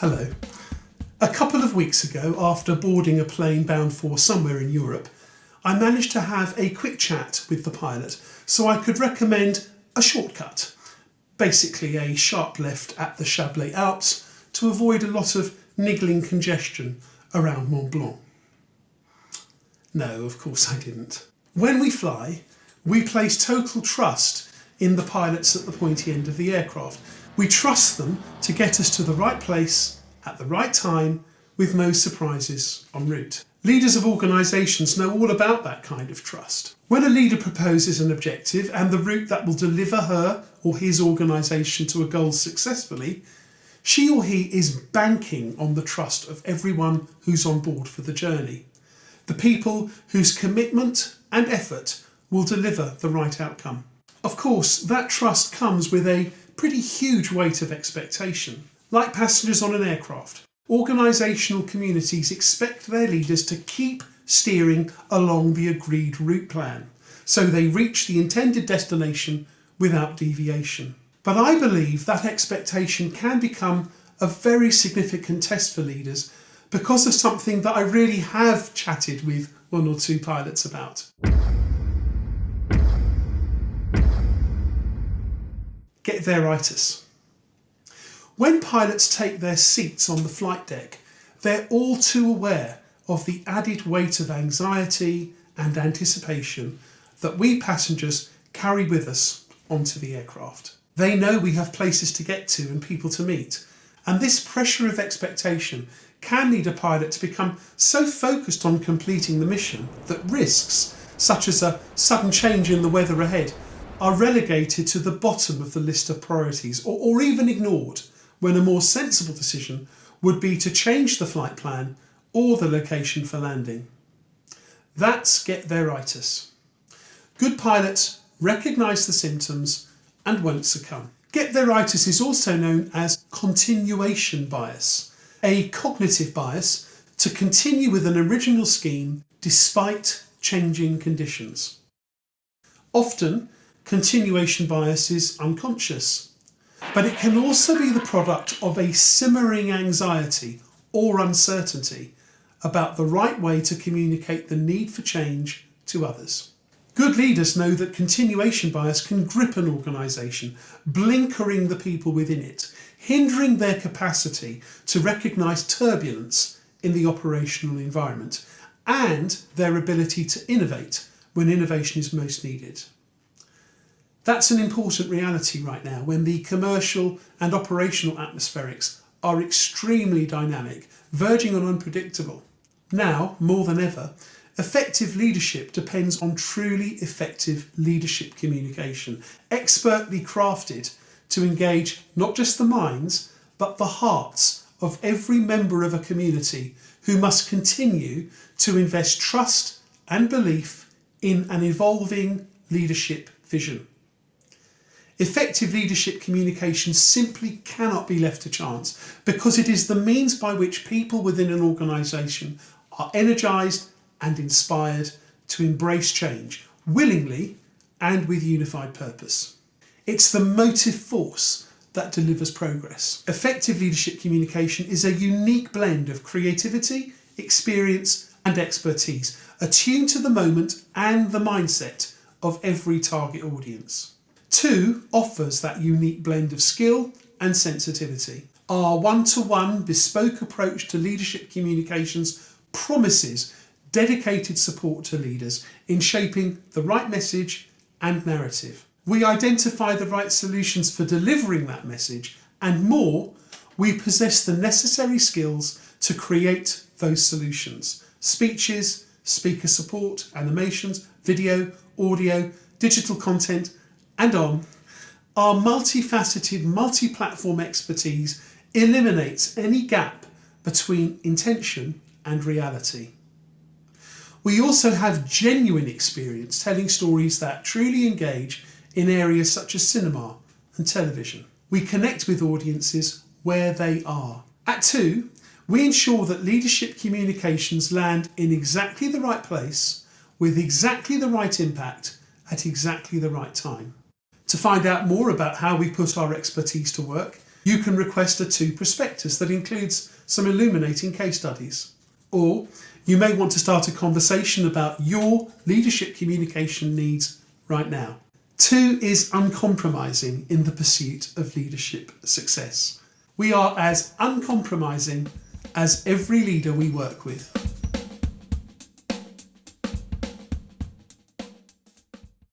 Hello. A couple of weeks ago, after boarding a plane bound for somewhere in Europe, I managed to have a quick chat with the pilot so I could recommend a shortcut, basically a sharp left at the Chablais Alps to avoid a lot of niggling congestion around Mont Blanc. No, of course I didn't. When we fly, we place total trust in the pilots at the pointy end of the aircraft. We trust them to get us to the right place at the right time with no surprises en route. Leaders of organisations know all about that kind of trust. When a leader proposes an objective and the route that will deliver her or his organisation to a goal successfully, she or he is banking on the trust of everyone who's on board for the journey. The people whose commitment and effort will deliver the right outcome. Of course, that trust comes with a pretty huge weight of expectation. Like passengers on an aircraft, organisational communities expect their leaders to keep steering along the agreed route plan, so they reach the intended destination without deviation. But I believe that expectation can become a very significant test for leaders because of something that I really have chatted with one or two pilots about. Getthereitus. When pilots take their seats on the flight deck, they're all too aware of the added weight of anxiety and anticipation that we passengers carry with us onto the aircraft. They know we have places to get to and people to meet, and this pressure of expectation can lead a pilot to become so focused on completing the mission that risks, such as a sudden change in the weather ahead, are relegated to the bottom of the list of priorities or even ignored, when a more sensible decision would be to change the flight plan or the location for landing. That's Getthereitus. Good pilots recognise the symptoms and won't succumb. Getthereitus is also known as continuation bias, a cognitive bias to continue with an original scheme despite changing conditions. Often, continuation bias is unconscious, but it can also be the product of a simmering anxiety or uncertainty about the right way to communicate the need for change to others. Good leaders know that continuation bias can grip an organisation, blinkering the people within it, hindering their capacity to recognise turbulence in the operational environment and their ability to innovate when innovation is most needed. That's an important reality right now when the commercial and operational atmospherics are extremely dynamic, verging on unpredictable. Now, more than ever, effective leadership depends on truly effective leadership communication, expertly crafted to engage not just the minds, but the hearts of every member of a community who must continue to invest trust and belief in an evolving leadership vision. Effective leadership communication simply cannot be left to chance because it is the means by which people within an organisation are energised and inspired to embrace change willingly and with unified purpose. It's the motive force that delivers progress. Effective leadership communication is a unique blend of creativity, experience and expertise, attuned to the moment and the mindset of every target audience. 2 offers that unique blend of skill and sensitivity. Our one-to-one bespoke approach to leadership communications promises dedicated support to leaders in shaping the right message and narrative. We identify the right solutions for delivering that message, and more, we possess the necessary skills to create those solutions. Speeches, speaker support, animations, video, audio, digital content, and on. Our multifaceted, multi-platform expertise eliminates any gap between intention and reality. We also have genuine experience telling stories that truly engage in areas such as cinema and television. We connect with audiences where they are. At 2, we ensure that leadership communications land in exactly the right place, with exactly the right impact, at exactly the right time. To find out more about how we put our expertise to work, You can request a 2 prospectus that includes some illuminating case studies. Or you may want to start a conversation about your leadership communication needs right now. 2 is uncompromising in the pursuit of leadership success. We are as uncompromising as every leader we work with.